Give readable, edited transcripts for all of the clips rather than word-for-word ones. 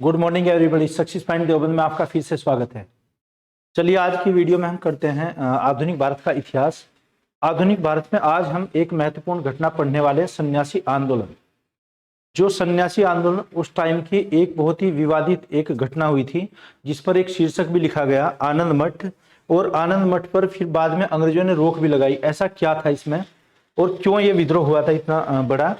Good morning everybody. Success point Deoband में आपका फिर से स्वागत है। चलिए आज की वीडियो में हम करते हैं आधुनिक भारत का इतिहास। आधुनिक भारत में आज हम एक महत्वपूर्ण घटना पढ़ने वाले हैं, सन्यासी आंदोलन। जो सन्यासी आंदोलन उस टाइम की एक बहुत ही विवादित एक घटना हुई थी, जिस पर एक शीर्षक भी लिखा गया आनंद मठ। और आनंद मठ पर फिर बाद में अंग्रेजों ने रोक भी लगाई। ऐसा क्या था इसमें और क्यों ये विद्रोह हुआ था इतना बड़ा,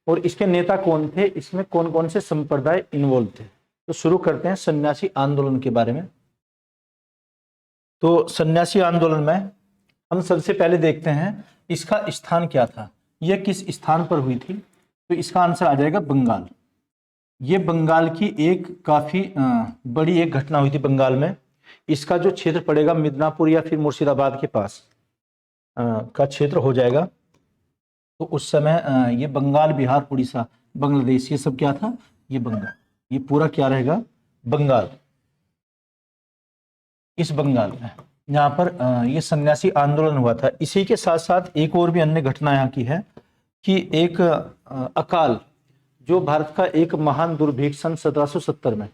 और इसके नेता कौन थे, इसमें कौन कौन से संप्रदाय इन्वॉल्व थे। तो शुरू करते हैं सन्यासी आंदोलन के बारे में। तो सन्यासी आंदोलन में हम सबसे पहले देखते हैं इसका स्थान क्या था, यह किस स्थान पर हुई थी। तो इसका आंसर आ जाएगा बंगाल। ये बंगाल की एक काफी बड़ी एक घटना हुई थी बंगाल में। इसका जो क्षेत्र पड़ेगा मिदनापुर या फिर मुर्शिदाबाद के पास का क्षेत्र हो जाएगा। तो उस समय ये बंगाल, बिहार, उड़ीसा, बांग्लादेश, ये सब क्या था, ये बंगाल, ये पूरा क्या रहेगा, बंगाल। इस बंगाल में यहाँ पर ये सन्यासी आंदोलन हुआ था। इसी के साथ साथ एक और भी अन्य घटना यहाँ की है कि एक अकाल, जो भारत का एक महान दुर्भिक्ष सन 1770 में।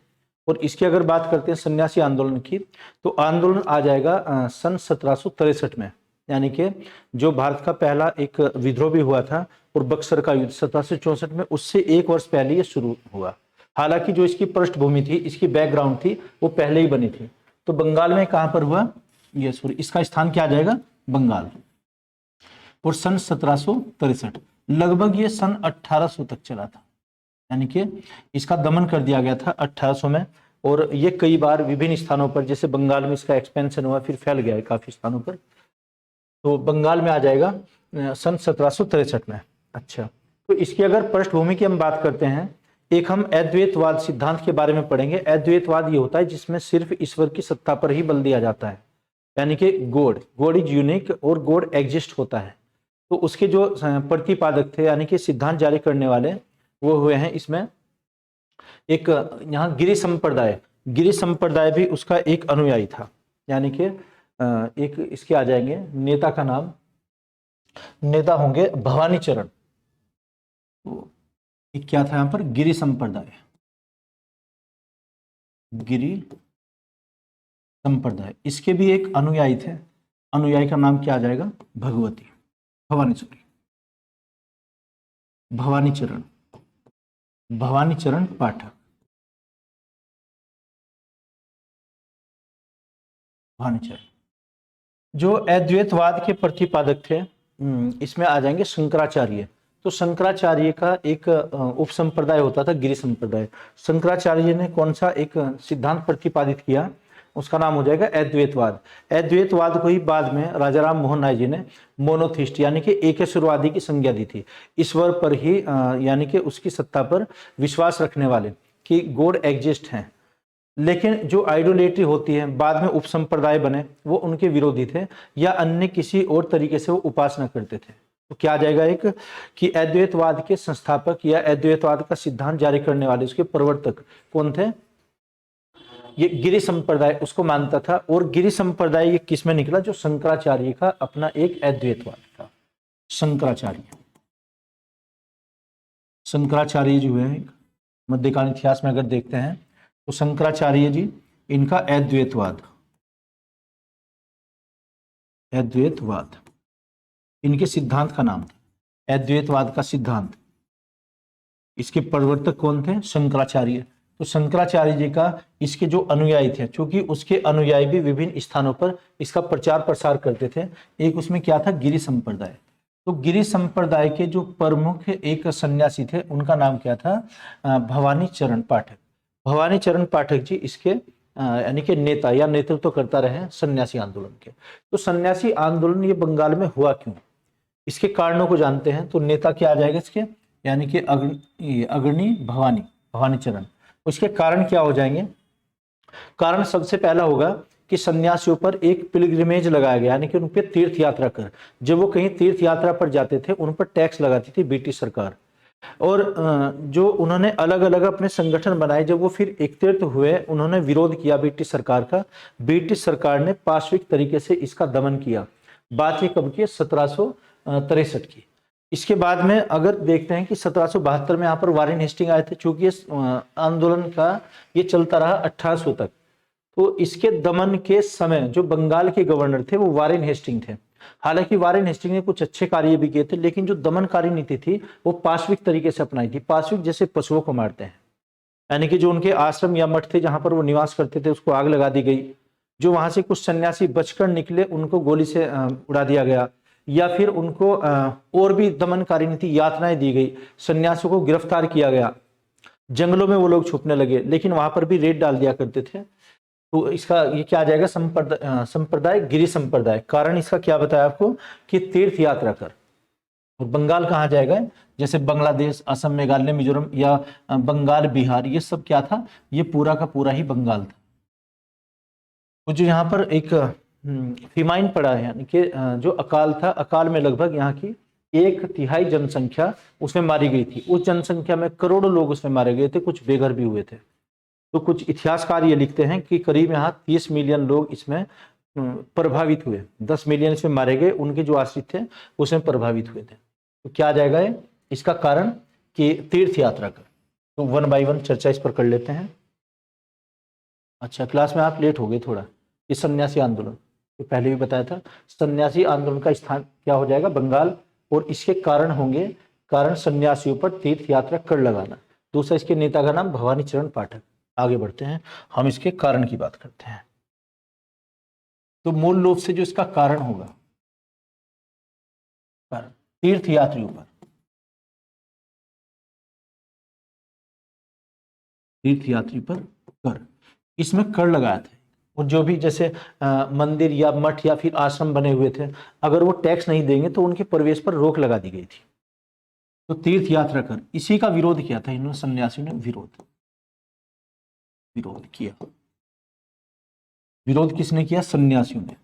और इसकी अगर बात करते हैं सन्यासी आंदोलन की, तो आंदोलन आ जाएगा सन 1763 में, यानी कि जो भारत का पहला एक विद्रोह भी हुआ था और बक्सर का युद्ध 1764 में, उससे एक वर्ष पहले ये शुरू हुआ। हालांकि जो इसकी पृष्ठभूमि थी, इसकी बैकग्राउंड थी, वो पहले ही बनी थी। तो बंगाल में कहां पर हुआ, ये सॉरी, इसका स्थान क्या आ जाएगा, बंगाल। और सन 1763 लगभग ये सन 1800 तक चला था, यानी कि इसका दमन कर दिया गया था 1800 में। और ये कई बार विभिन्न स्थानों पर, जैसे बंगाल में इसका एक्सपेंशन हुआ, फिर फैल गया है काफी स्थानों पर। तो बंगाल में आ जाएगा सन 1763 में। अच्छा, तो इसकी अगर पृष्ठभूमि की हम बात करते हैं, एक हम अद्वैतवाद सिद्धांत के बारे में पढ़ेंगे। अद्वैतवाद ये होता है जिसमें सिर्फ ईश्वर की सत्ता पर ही बल दिया जाता है, यानी कि गॉड इज यूनिक और गॉड एग्जिस्ट होता है। तो उसके जो प्रतिपादक थे, यानी कि सिद्धांत जारी करने वाले, वो हुए हैं इसमें एक यहाँ गिरि संप्रदाय भी उसका एक अनुयायी था। यानी कि एक इसके आ जाएंगे नेता का नाम, नेता होंगे भवानी चरण। तो क्या था यहाँ पर, गिरि संप्रदाय, गिरि संप्रदाय, इसके भी एक अनुयायी थे। अनुयायी का नाम क्या आ जाएगा, भगवती, भवानी चरण, भवानी चरण, भवानी चरण पाठक, भवानी चरण। जो अद्वैतवाद के प्रतिपादक थे, इसमें आ जाएंगे शंकराचार्य। तो शंकराचार्य का एक उपसंप्रदाय होता था गिरि संप्रदाय। शंकराचार्य ने कौन सा एक सिद्धांत प्रतिपादित किया, उसका नाम हो जाएगा अद्वैतवाद। अद्वैतवाद को ही बाद में राजा राम मोहन राय जी ने मोनोथिस्ट, यानी कि एकेश्वरवादी की संज्ञा दी थी। ईश्वर पर ही यानी कि उसकी सत्ता पर विश्वास रखने वाले, कि गॉड एग्जिस्ट हैं। लेकिन जो आइडोलेट्री होती है, बाद में उपसंप्रदाय बने, वो उनके विरोधी थे, या अन्य किसी और तरीके से वो उपासना करते थे। तो क्या आ जाएगा एक, कि अद्वैतवाद के संस्थापक या अद्वैतवाद का सिद्धांत जारी करने वाले, उसके प्रवर्तक कौन थे, ये गिरि संप्रदाय उसको मानता था। और गिरि संप्रदाय ये किस में निकला, जो शंकराचार्य का अपना एक अद्वैतवाद था। शंकराचार्य जो है मध्यकालीन इतिहास में अगर देखते हैं, तो शंकराचार्य जी, इनका अद्वैतवाद, इनके सिद्धांत का नाम था, अद्वैतवाद का सिद्धांत। इसके प्रवर्तक कौन थे, शंकराचार्य। तो शंकराचार्य जी का इसके जो अनुयायी थे, क्योंकि उसके अनुयायी भी विभिन्न स्थानों पर इसका प्रचार प्रसार करते थे। एक उसमें क्या था, गिरि संप्रदाय। तो गिरि संप्रदाय के जो प्रमुख एक सन्यासी थे, उनका नाम क्या था, भवानी चरण पाठक। भवानी चरण पाठक जी इसके यानी कि नेता या नेतृत्व करता रहे सन्यासी आंदोलन के। तो सन्यासी आंदोलन ये बंगाल में हुआ क्यों, इसके कारणों को जानते हैं। तो नेता क्या आ जाएगा इसके, यानी कि अग्रणी भवानी चरण। उसके कारण क्या हो जाएंगे, कारण सबसे पहला होगा कि सन्यासियों पर एक पिलग्रिमेज लगाया गया, यानी कि उन पर तीर्थ यात्रा कर, जब वो कहीं तीर्थ यात्रा पर जाते थे, उन पर टैक्स लगाती थी ब्रिटिश सरकार। और जो उन्होंने अलग अलग अपने संगठन बनाए, जब वो फिर एकत्रित हुए, उन्होंने विरोध किया ब्रिटिश सरकार का। ब्रिटिश सरकार ने पाशविक तरीके से इसका दमन किया। बात ये कब की है, 1763 की। इसके बाद में अगर देखते हैं कि 1772 में यहाँ पर वारेन हेस्टिंग आए थे, चूंकि इस आंदोलन का ये चलता रहा 1800 तक, तो इसके दमन के समय जो बंगाल के गवर्नर थे वो वारेन हेस्टिंग थे। हालांकि वारेन हेस्टिंग ने कुछ अच्छे कार्य भी किए थे, लेकिन जो दमनकारी नीति थी वो पाशविक तरीके से अपनाई थी। पाशविक जैसे पशुओं को मारते हैं, यानी कि जो उनके आश्रम या मठ थे जहां पर वो निवास करते थे उसको आग लगा दी गई, जो वहां से कुछ सन्यासी बचकर निकले उनको गोली से उड़ा दिया गया, या फिर उनको और भी दमनकारी नीति यातनाएं दी गई, सन्यासियों को गिरफ्तार किया गया, जंगलों में वो लोग छुपने लगे, लेकिन वहां पर भी रेड डाल दिया करते थे। तो इसका ये क्या आ जाएगा, संप्रदाय गिरी संप्रदाय। कारण इसका क्या बताया आपको कि तीर्थ यात्रा कर। और बंगाल कहाँ जाएगा, जैसे बांग्लादेश, असम, मेघालय, मिजोरम या बंगाल, बिहार, ये सब क्या था, ये पूरा का पूरा ही बंगाल था। तो जो यहाँ पर एक फिमाइन पड़ा है, यानी कि जो अकाल था, अकाल में लगभग यहाँ की 1/3 जनसंख्या उसमें मारी गई थी। उस जनसंख्या में करोड़ों लोग उसमें मारे गए थे, कुछ बेघर भी हुए थे। तो कुछ इतिहासकार ये लिखते हैं कि करीब यहाँ 30 मिलियन लोग इसमें प्रभावित हुए, 10 मिलियन इसमें मारे गए, उनके जो आश्रित थे उसमें प्रभावित हुए थे। तो क्या आ जाएगा है? इसका कारण कि तीर्थ यात्रा कर। तो 1 बाय 1 चर्चा इस पर कर लेते हैं। अच्छा, क्लास में आप लेट हो गए थोड़ा। ये सन्यासी आंदोलन, तो पहले भी बताया था, सन्यासी आंदोलन का स्थान क्या हो जाएगा, बंगाल। और इसके कारण होंगे, कारण सन्यासियों पर तीर्थ यात्रा कर लगाना। दूसरा, इसके नेता का नाम भवानी चरण पाठक। आगे बढ़ते हैं, हम इसके कारण की बात करते हैं। तो मूल रूप से जो इसका कारण होगा, कारण तीर्थ यात्रियों पर, तीर्थ यात्री पर कर, इसमें कर लगाया था। और जो भी जैसे मंदिर या मठ या फिर आश्रम बने हुए थे, अगर वो टैक्स नहीं देंगे तो उनके प्रवेश पर रोक लगा दी गई थी। तो तीर्थ यात्रा कर, इसी का विरोध किया था इन्होंने, सन्यासियों ने विरोध किया। विरोध किसने किया, सन्यासियों ने।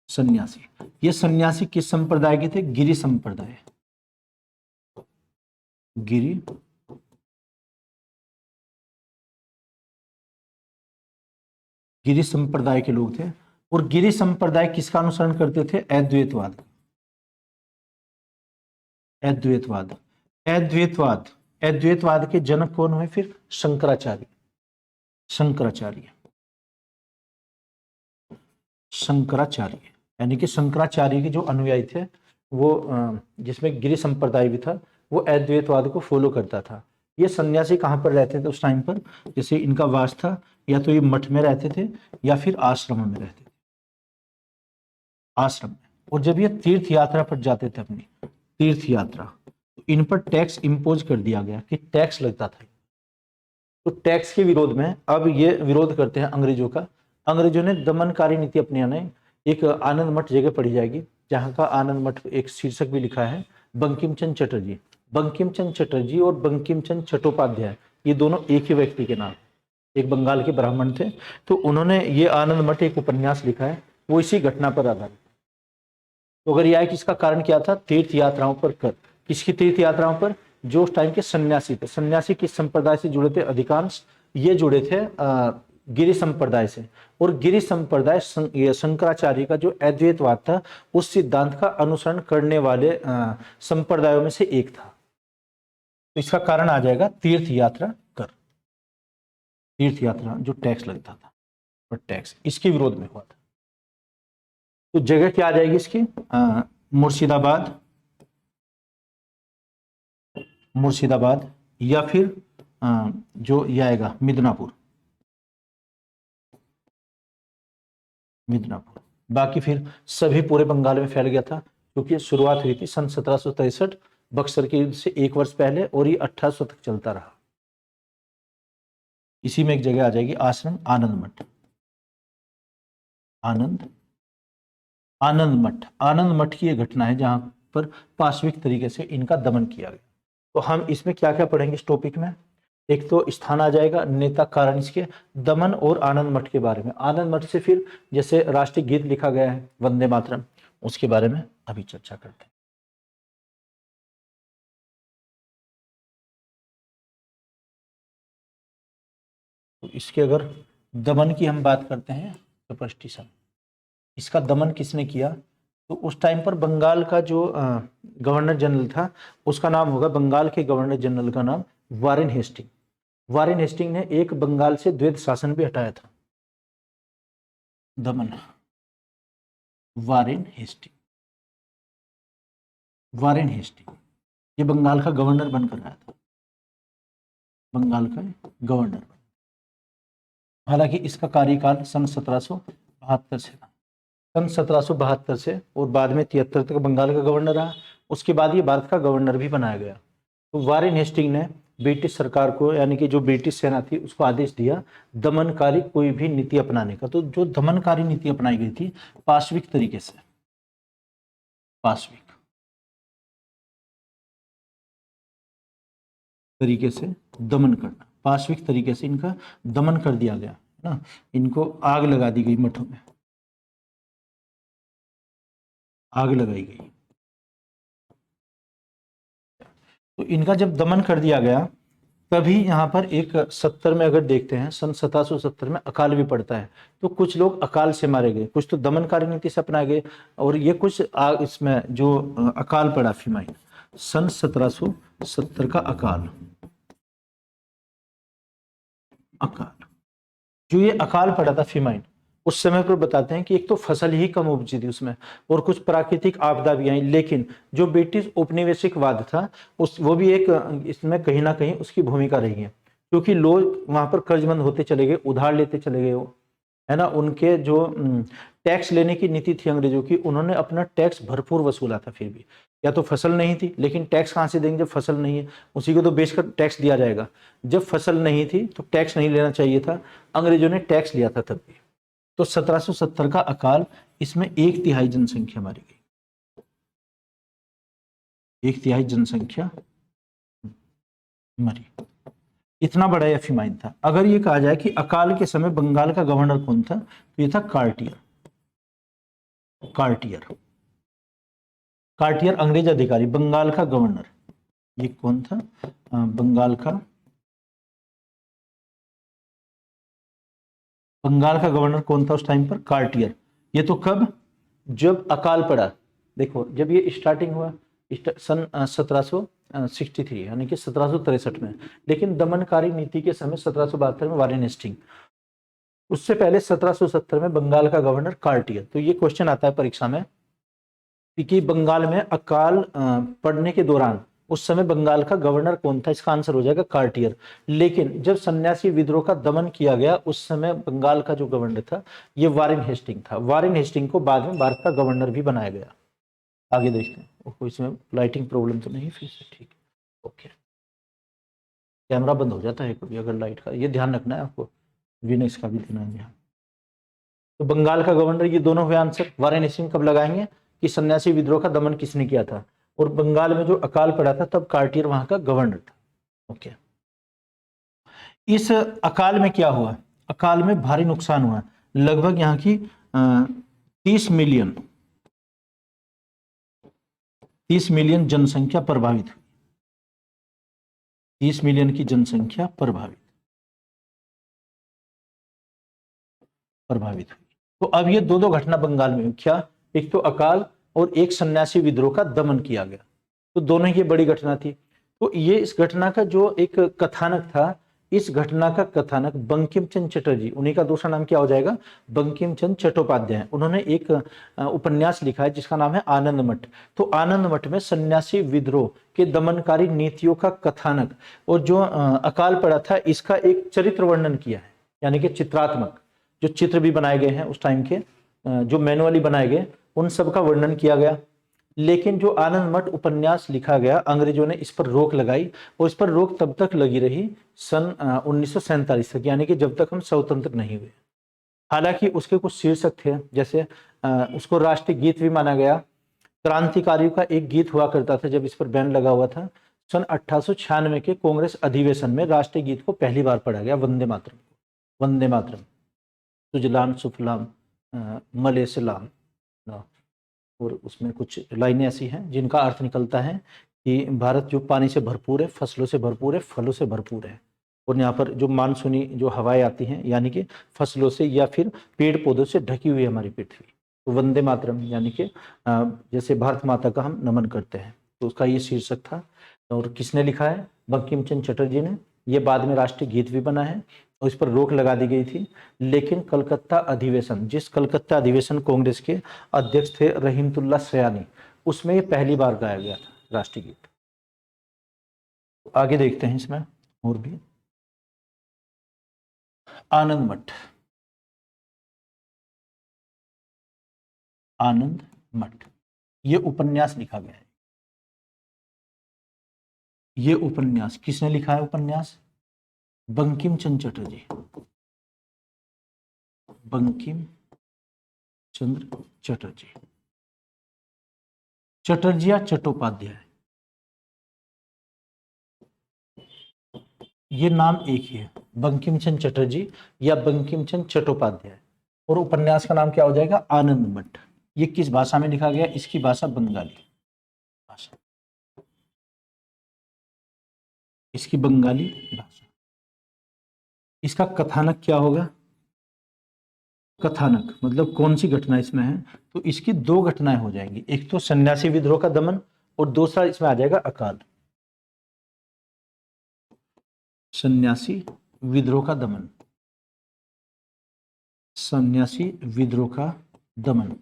सन्यासी, ये सन्यासी किस संप्रदाय के थे, गिरि संप्रदाय, गिरि गिरि संप्रदाय के लोग थे। और गिरि संप्रदाय किसका अनुसरण करते थे, अद्वैतवाद। अद्वैतवाद, अद्वैतवाद, अद्वैतवाद के जनक कौन हुए फिर, शंकराचार्य। शंकराचार्य, शंकराचार्य, यानी कि शंकराचार्य के जो अनुयायी थे वो, जिसमें गिरि संप्रदाय भी था, वो अद्वैतवाद को फॉलो करता था। ये सन्यासी कहाँ पर रहते थे उस टाइम पर, जैसे इनका वास था, या तो ये मठ में रहते थे या फिर आश्रम में रहते थे, आश्रम में। और जब ये तीर्थ यात्रा पर जाते थे, अपनी तीर्थ यात्रा, तो इन पर टैक्स इम्पोज कर दिया गया कि टैक्स लगता था। तो टैक्स के विरोध में अब ये विरोध करते हैं अंग्रेजों का। अंग्रेजों ने दमनकारी नीति अपनाने, एक आनंद मठ जगह पड़ी जाएगी, जहाँ का आनंद मठ एक शीर्षक भी लिखा है, बंकिम चंद्र चटर्जी। बंकिम चंद्र चटर्जी और बंकिम चंद्र चट्टोपाध्याय, ये दोनों एक ही व्यक्ति के नाम, एक बंगाल के ब्राह्मण थे। तो उन्होंने ये आनंद मठ एक उपन्यास लिखा है, वो इसी घटना पर आधारित। तो अगर यह है कि इसका कारण क्या था, तीर्थ यात्राओं पर कर। किसकी तीर्थ यात्राओं पर, जो उस टाइम के सन्यासी थे। सन्यासी किस संप्रदाय से जुड़े थे, अधिकांश ये जुड़े थे गिरि संप्रदाय से। और गिरि संप्रदाय शंकराचार्य का जो अद्वैतवाद था, उस सिद्धांत का अनुसरण करने वाले संप्रदायों में से एक था। तो इसका कारण आ जाएगा तीर्थ यात्रा कर, तीर्थ यात्रा जो टैक्स लगता था, और टैक्स इसके विरोध में हुआ था। तो जगह क्या आ जाएगी इसकी, मुर्शिदाबाद, मुर्शिदाबाद, या फिर जो ये आएगा मिदनापुर, मिदनापुर। बाकी फिर सभी पूरे बंगाल में फैल गया था, क्योंकि शुरुआत हुई थी सन 1763 बक्सर के युद्ध से 1 वर्ष पहले, और ये 1800 तक चलता रहा। इसी में एक जगह आ जाएगी आश्रम आनंद मठ, आनंद मठ। आनंद मठ की यह घटना है जहां पर पाशविक तरीके से इनका दमन किया गया। तो हम इसमें क्या क्या पढ़ेंगे इस टॉपिक में, एक तो स्थान आ जाएगा, नेता, कारण इसके, दमन, और आनंद मठ के बारे में। आनंद मठ से फिर जैसे राष्ट्रीय गीत लिखा गया है वंदे मातरम, उसके बारे में अभी चर्चा करते हैं। तो इसके अगर दमन की हम बात करते हैं, सुपरस्टिशन, इसका दमन किसने किया, तो उस टाइम पर बंगाल का जो गवर्नर जनरल था उसका नाम होगा, बंगाल के गवर्नर जनरल का नाम वारेन हेस्टिंग। वारेन हेस्टिंग ने एक बंगाल से द्वैध शासन भी हटाया था, दमन। वारेन हेस्टिंग, वारेन हेस्टिंग ये बंगाल का गवर्नर बनकर आया था, बंगाल का गवर्नर। हालांकि इसका कार्यकाल सन 1772 से था, सन 1772 से, और बाद में 73 तक बंगाल का गवर्नर रहा। उसके बाद ये भारत का गवर्नर भी बनाया गया। तो वारेन हेस्टिंग ने ब्रिटिश सरकार को, यानी कि जो ब्रिटिश सेना थी, उसको आदेश दिया दमनकारी कोई भी नीति अपनाने का। तो जो दमनकारी नीति अपनाई गई थी, पाशविक तरीके से, पाशविक तरीके से दमन करना, पाशविक तरीके से इनका दमन कर दिया गया, है ना। इनको आग लगा दी गई, मठों में आग लगाई गई। तो इनका जब दमन कर दिया गया, तभी यहाँ पर एक 70 में अगर देखते हैं, सन 1770 में अकाल भी पड़ता है। तो कुछ लोग अकाल से मारे गए, कुछ तो दमनकारी नीति से अपनाए गए, और ये कुछ इसमें जो अकाल पड़ा फीमाइन, सन 1770 का अकाल, अकाल जो ये अकाल पड़ा था फीमाइन, उस समय पर बताते हैं कि एक तो फसल ही कम उपजी थी उसमें, और कुछ प्राकृतिक आपदा भी आई। लेकिन जो ब्रिटिश उपनिवेशिकवाद था, उस वो भी एक इसमें कहीं ना कहीं उसकी भूमिका रही है, क्योंकि लोग वहां पर कर्जमंद होते चले गए, उधार लेते चले गए, वो है ना। उनके जो टैक्स लेने की नीति थी अंग्रेजों की, उन्होंने अपना टैक्स भरपूर वसूला था। फिर भी या तो फसल नहीं थी, लेकिन टैक्स कहाँ से देंगे जब फसल नहीं है, उसी को तो बेचकर टैक्स दिया जाएगा। जब फसल नहीं थी तो टैक्स नहीं लेना चाहिए था, अंग्रेजों ने टैक्स लिया था तब भी। तो 1770 का अकाल, इसमें 1/3 जनसंख्या मारी गई, 1/3 जनसंख्या मरी। इतना बड़ा यह फीमाइन था। अगर ये कहा जाए कि अकाल के समय बंगाल का गवर्नर कौन था, तो ये था कार्टियर। कार्टियर, कार्टियर अंग्रेज अधिकारी, बंगाल का गवर्नर। ये कौन था? बंगाल का गवर्नर कौन था उस टाइम पर? कार्टियर। ये तो कब? जब अकाल पड़ा। देखो, जब ये स्टार्टिंग हुआ सन 1763, यानी कि 1763 में, लेकिन दमनकारी नीति के समय 1772 में वारेन हेस्टिंग, उससे पहले 1770 में बंगाल का गवर्नर कार्टियर। तो ये क्वेश्चन आता है परीक्षा में कि बंगाल में अकाल पड़ने के दौरान उस समय बंगाल का गवर्नर कौन था? इसका आंसर हो जाएगा कार्टियर। लेकिन जब सन्यासी विद्रोह का दमन किया गया, उस समय बंगाल का जो गवर्नर था ये वारेन हेस्टिंग था। वारेन हेस्टिंग को बाद में भारत का गवर्नर भी बनाया गया। आगे देखते हैं। कोई इसमें लाइटिंग प्रॉब्लम तो नहीं फिर से? ठीक, ओके। कैमरा बंद हो जाता है कभी अगर लाइट का, ये ध्यान रखना है आपको, विनेस का भी देना है ध्यान। तो बंगाल का गवर्नर, ये दोनों हुए आंसर। वारेन हेस्टिंग कब लगाएंगे कि सन्यासी विद्रोह का दमन किसने किया था, और बंगाल में जो अकाल पड़ा था तब कार्टियर वहां का गवर्नर था। ओके। इस अकाल में क्या हुआ? अकाल में भारी नुकसान हुआ। लगभग यहाँ की 30 मिलियन जनसंख्या प्रभावित हुई। 30 मिलियन की जनसंख्या प्रभावित हुई। तो अब ये दो घटना बंगाल में, क्या? एक तो अकाल और एक सन्यासी विद्रोह का दमन किया गया। तो दोनों ही बड़ी घटना थी। तो ये इस घटना का जो एक कथानक था, इस घटना का कथानक बंकिम चंद्र चटर्जी, उन्हीं का दूसरा नाम क्या हो जाएगा? बंकिम चंद्र चट्टोपाध्याय। उन्होंने एक उपन्यास लिखा है जिसका नाम है आनंद मठ। तो आनंद मठ में सन्यासी विद्रोह के दमनकारी नीतियों का कथानक और जो अकाल पड़ा था, इसका एक चरित्र वर्णन किया है, यानी कि चित्रात्मक जो चित्र भी बनाए गए हैं उस टाइम के, जो मैनुअली बनाए गए, उन सब का वर्णन किया गया। लेकिन जो आनंद मठ उपन्यास लिखा गया, अंग्रेजों ने इस पर रोक लगाई, और इस पर रोक तब तक लगी रही सन 1947 तक, यानी कि जब तक हम स्वतंत्र नहीं हुए। हालांकि उसके कुछ शीर्षक थे, जैसे उसको राष्ट्रीय गीत भी माना गया। क्रांतिकारियों का एक गीत हुआ करता था जब इस पर बैन लगा हुआ था। सन 1896 के कांग्रेस अधिवेशन में राष्ट्रीय गीत को पहली बार पढ़ा गया, वंदे मातरम। वंदे मातरम, सुजलाम सुफलाम मलेसलाम, और उसमें कुछ लाइनें ऐसी हैं जिनका अर्थ निकलता है कि भारत जो पानी से भरपूर है, फसलों से भरपूर है, फलों से भरपूर है, और यहाँ पर जो मानसूनी जो हवाएं आती हैं, यानी कि फसलों से या फिर पेड़ पौधों से ढकी हुई हमारी पृथ्वी। तो वंदे मातरम यानी कि जैसे भारत माता का हम नमन करते हैं, तो उसका ये शीर्षक था। और किसने लिखा है? बंकिम चंद्र चटर्जी ने। ये बाद में राष्ट्रीय गीत भी बना है और इस पर रोक लगा दी गई थी। लेकिन कलकत्ता अधिवेशन, जिस कलकत्ता अधिवेशन कांग्रेस के अध्यक्ष थे रहीमतुल्लाह सयानी, उसमें ये पहली बार गाया गया था राष्ट्रीय गीत। आगे देखते हैं इसमें और भी। आनंद मठ, आनंद मठ, ये उपन्यास लिखा गया है। ये उपन्यास किसने लिखा है? उपन्यास बंकिम चंद्र चटर्जी, बंकिम चंद्र चटर्जी, चटर्जी या चट्टोपाध्याय, ये नाम एक ही है, बंकिम चंद्र चटर्जी या बंकिम चंद्र चट्टोपाध्याय। और उपन्यास का नाम क्या हो जाएगा? आनंद मठ। ये किस भाषा में लिखा गया? इसकी भाषा बंगाली भाषा, इसकी बंगाली भाषा। इसका कथानक क्या होगा? कथानक मतलब कौन सी घटना इसमें है? तो इसकी दो घटनाएं हो जाएंगी, एक तो सन्यासी विद्रोह का दमन और दूसरा इसमें आ जाएगा अकाल, सन्यासी विद्रोह का दमन, सन्यासी विद्रोह का दमन।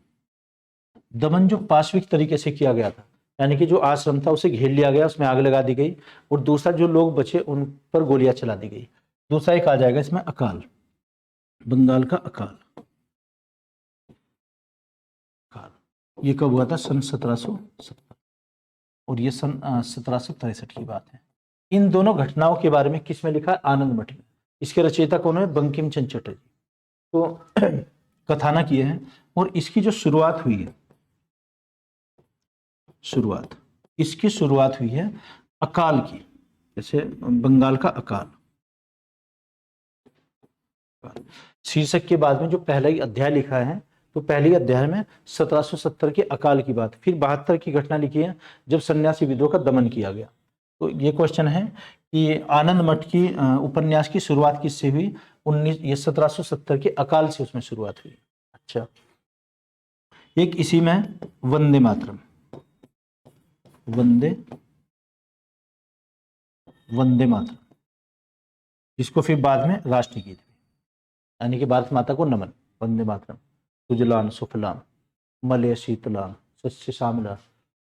दमन जो पाशविक तरीके से किया गया था, यानी कि जो आश्रम था उसे घेर लिया गया, उसमें आग लगा दी गई और दूसरा जो लोग बचे उन पर गोलियां चला दी गई। दूसरा एक आ जाएगा इसमें अकाल, बंगाल का अकाल। अकाल ये कब हुआ था? सन 1770 और ये सन 1763 की बात है। इन दोनों घटनाओं के बारे में किसमें लिखा है? आनंद मठ में। इसके रचयिता कौन है? बंकिम चंद्र चटर्जी। तो कथानक ये है और इसकी जो शुरुआत हुई है, इसकी शुरुआत हुई है अकाल की, जैसे बंगाल का अकाल। शीर्षक के बाद में जो पहला ही अध्याय लिखा है, तो पहले अध्याय में 1770 के अकाल की बात, फिर 72 की घटना लिखी है जब सन्यासी विद्रोह का दमन किया गया। तो ये क्वेश्चन है कि आनंद मठ की उपन्यास की शुरुआत किससे हुई? 1770 के अकाल से उसमें शुरुआत हुई। अच्छा, एक इसी में वंदे मातरम, वंदे मातरम, जिसको फिर बाद में राष्ट्रीय गीत, यानी कि भारत माता को नमन, वंदे मातरम, सुजलाम सुफलाम मलय शीतलाम सस्य श्यामला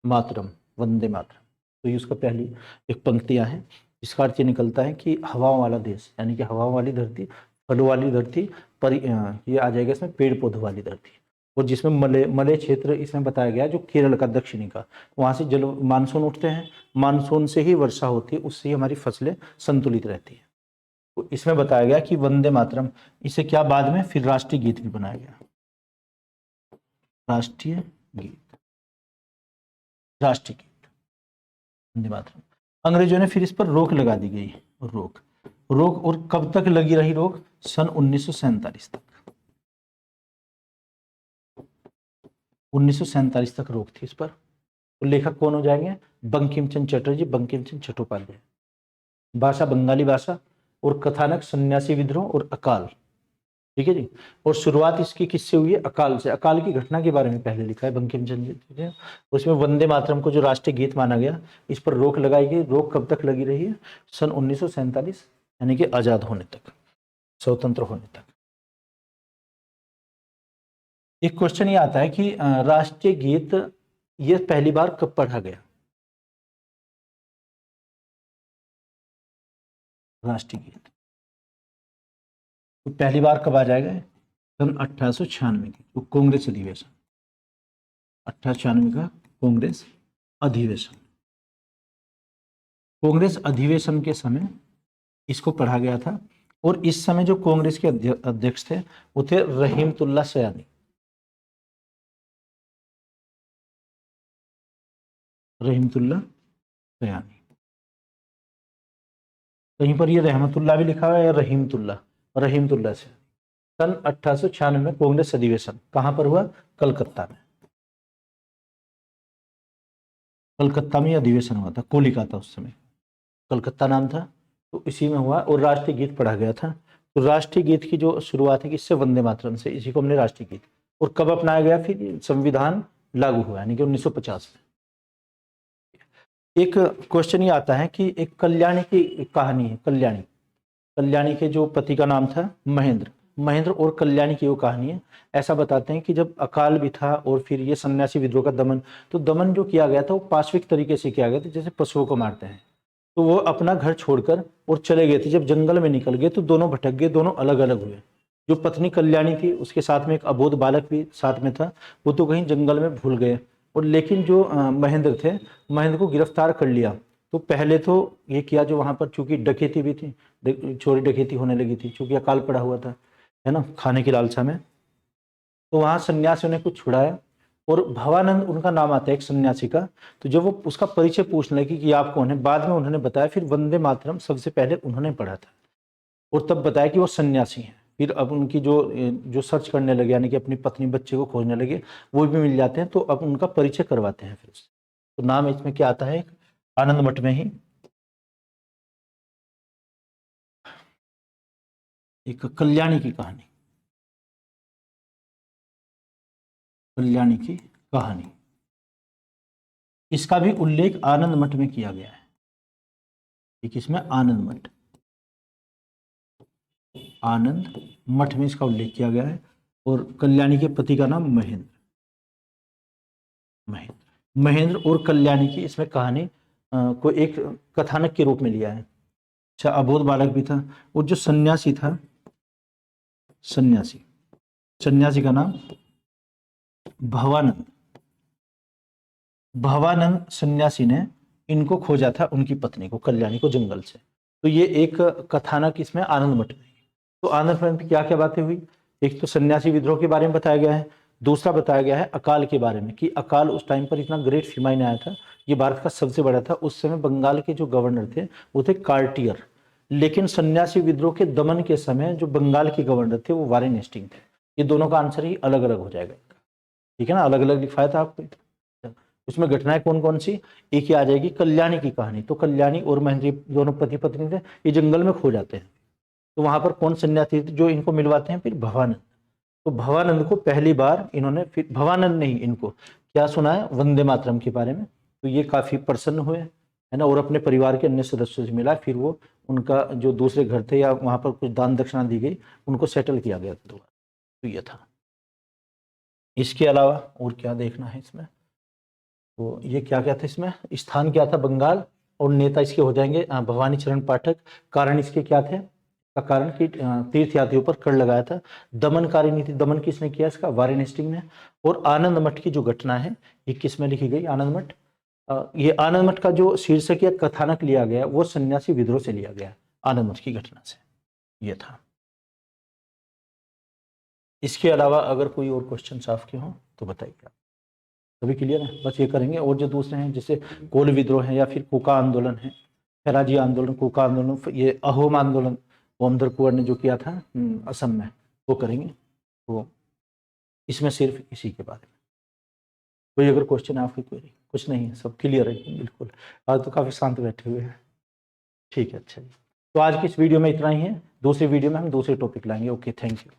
मातरम वंदे मातरम। तो ये उसका पहली एक पंक्तियां हैं, जिसका अर्थ ये निकलता है कि हवाओं वाला देश, यानी कि हवाओं वाली धरती, फलों वाली धरती, पर ये आ जाएगा इसमें पेड़ पौधों वाली धरती। और जिसमें मलय क्षेत्र इसमें बताया गया जो केरल का दक्षिणी का, वहाँ से जल मानसून उठते हैं, मानसून से ही वर्षा होती है, उससे ही हमारी फसलें संतुलित रहती है। तो इसमें बताया गया कि वंदे मातरम, इसे क्या बाद में फिर राष्ट्रीय गीत भी बनाया गया, राष्ट्रीय गीत, राष्ट्रीय गीत वंदे मातरम। अंग्रेजों ने फिर इस पर रोक लगा दी गई, रोक, और कब तक लगी रही रोक? सन 1947 तक, 1947 तक रोक थी इस पर। तो लेखक कौन हो जाएंगे? बंकिम चंद्र चटर्जी, बंकिम चंद्र चट्टोपाध्याय। भाषा बंगाली भाषा और कथानक सन्यासी विद्रोह और अकाल, ठीक है जी। और शुरुआत इसकी किससे हुई है? अकाल से। अकाल की घटना के बारे में पहले लिखा है बंकिम चंद्र ने। उसमें वंदे मातरम को जो राष्ट्रीय गीत माना गया, इस पर रोक लगाई गई। रोक कब तक लगी रही है? सन 1947, यानी कि आजाद होने तक, स्वतंत्र होने तक। एक क्वेश्चन ये आता है कि राष्ट्रीय गीत ये पहली बार कब पढ़ा गया? राष्ट्रीय गीत तो पहली बार कब आ जाएगा? सन 1896 की तो कांग्रेस अधिवेशन, 1896 का कांग्रेस अधिवेशन। कांग्रेस अधिवेशन के समय इसको पढ़ा गया था। और इस समय जो कांग्रेस के अध्यक्ष थे वो थे रहीमतुल्लाह सयानी, रहीमतुल्लाह सयानी। कहीं पर ये रहमतुल्लाह भी लिखा हुआ है या रहीमतुल्लाह, रहीमतुल्लाह से। सन 1896 में कांग्रेस अधिवेशन कहां पर हुआ? कलकत्ता में, कलकत्ता में अधिवेशन हुआ था। कोलिका था उस समय, कलकत्ता नाम था, तो इसी में हुआ और राष्ट्रीय गीत पढ़ा गया था। तो राष्ट्रीय गीत की जो शुरुआत है किससे? वंदे मातरम से। इसी को हमने राष्ट्रीय गीत और कब अपनाया गया फिर ये संविधान लागू हुआ, यानी कि 1950 में। एक क्वेश्चन ये आता है कि एक कल्याणी की कहानी है, कल्याणी, कल्याणी के जो पति का नाम था महेंद्र, महेंद्र और कल्याणी की वो कहानी है। ऐसा बताते हैं कि जब अकाल भी था और फिर ये सन्यासी विद्रोह का दमन, तो दमन जो किया गया था वो पाशविक तरीके से किया गया था, जैसे पशुओं को मारते हैं। तो वो अपना घर छोड़कर और चले गए थे। जब जंगल में निकल गए तो दोनों भटक गए, दोनों अलग अलग हुए। जो पत्नी कल्याणी थी उसके साथ में एक अबोध बालक भी साथ में था, वो तो कहीं जंगल में भूल गए। और लेकिन जो महेंद्र थे, महेंद्र को गिरफ्तार कर लिया। तो पहले तो ये किया, जो वहां पर चूंकि डकैती भी थी, चोरी डकैती होने लगी थी, चूंकि अकाल पड़ा हुआ था, है ना, खाने की लालसा में। तो वहां सन्यासियों ने कुछ छुड़ाया और भवानंद उनका नाम आता है एक सन्यासी का। तो जब वो उसका परिचय पूछने लगी कि आप कौन है, बाद में उन्होंने बताया, फिर वंदे मातरम सबसे पहले उन्होंने पढ़ा था और तब बताया कि वो सन्यासी हैं। फिर अब उनकी जो सर्च करने लगे, यानी कि अपनी पत्नी बच्चे को खोजने लगे, वो भी मिल जाते हैं। तो अब उनका परिचय करवाते हैं फिर उससे। तो नाम इसमें क्या आता है, आनंद मठ में ही एक कल्याणी की कहानी, कल्याणी की कहानी, इसका भी उल्लेख आनंद मठ में किया गया है। एक इसमें आनंद मठ, आनंद मठ में इसका उल्लेख किया गया है। और कल्याणी के पति का नाम महेंद्र, महेंद्र, महेंद्र और कल्याणी की इसमें कहानी को एक कथानक के रूप में लिया है। अच्छा, अबोध बालक भी था। और जो सन्यासी था, सन्यासी, सन्यासी का नाम भवानंद, भवानंद सन्यासी ने इनको खोजा था, उनकी पत्नी को, कल्याणी को, जंगल से। तो ये एक कथानक इसमें आनंद मठ में। तो आनंद मठ में क्या क्या बातें हुई, एक तो सन्यासी विद्रोह के बारे में बताया गया है, दूसरा बताया गया है अकाल के बारे में कि अकाल उस टाइम पर इतना ग्रेट फीमाइन आया था, ये भारत का सबसे बड़ा था। उस समय बंगाल के जो गवर्नर थे वो थे कार्टियर, लेकिन सन्यासी विद्रोह के दमन के समय जो बंगाल के गवर्नर थे वो वारेन हेस्टिंग थे। ये दोनों का आंसर ही अलग अलग हो जाएगा, ठीक है ना, अलग अलग लिखाया था आपको। उसमें घटनाएं कौन कौन सी, एक ही आ जाएगी कल्याणी की कहानी। तो कल्याणी और महेंद्र दोनों पति पत्नी थे, ये जंगल में खो जाते हैं। तो वहां पर कौन सन्यासी थे जो इनको मिलवाते हैं, फिर भवानंद। तो भवानंद को पहली बार इन्होंने, फिर भवानंद ने ही इनको क्या सुनाया, वंदे मातरम के बारे में। तो ये काफी प्रसन्न हुए, है ना, और अपने परिवार के अन्य सदस्यों से मिला। फिर वो उनका जो दूसरे घर थे या वहां पर कुछ दान दक्षिणा दी गई, उनको सेटल किया गया दोबारा। तो ये था। इसके अलावा और क्या देखना है इसमें, तो ये क्या क्या था इसमें, स्थान क्या था बंगाल, और नेता इसके हो जाएंगे भवानी चरण पाठक। कारण इसके क्या थे, का कारण कि तीर्थ यात्रियों पर कर लगाया था। दमनकारी नीति, दमन किसने किया इसका, वारेन हेस्टिंग ने। और आनंद मठ की जो घटना है ये किस में लिखी गई, आनंद मठ, ये आनंद मठ का जो शीर्षक या कथानक लिया गया वो सन्यासी विद्रोह से लिया गया, आनंद मठ की घटना से। ये था। इसके अलावा अगर कोई और क्वेश्चन आपके हों तो बताइए आप। सभी क्लियर है, बस ये करेंगे। और जो दूसरे हैं जैसे कोल विद्रोह है या फिर कुका आंदोलन है, फैराजी आंदोलन, कुका आंदोलन, ये अहोम आंदोलन ओमदर कुंवर ने जो किया था असम में, वो करेंगे। तो इसमें सिर्फ इसी के बारे में कोई अगर क्वेश्चन है आपकी, कोई कुछ नहीं है, सब क्लियर है बिल्कुल। आज तो काफ़ी शांत बैठे हुए हैं, ठीक है। अच्छा जी, तो आज की इस वीडियो में इतना ही है। दूसरी वीडियो में हम दूसरे टॉपिक लाएंगे। Okay, thank you.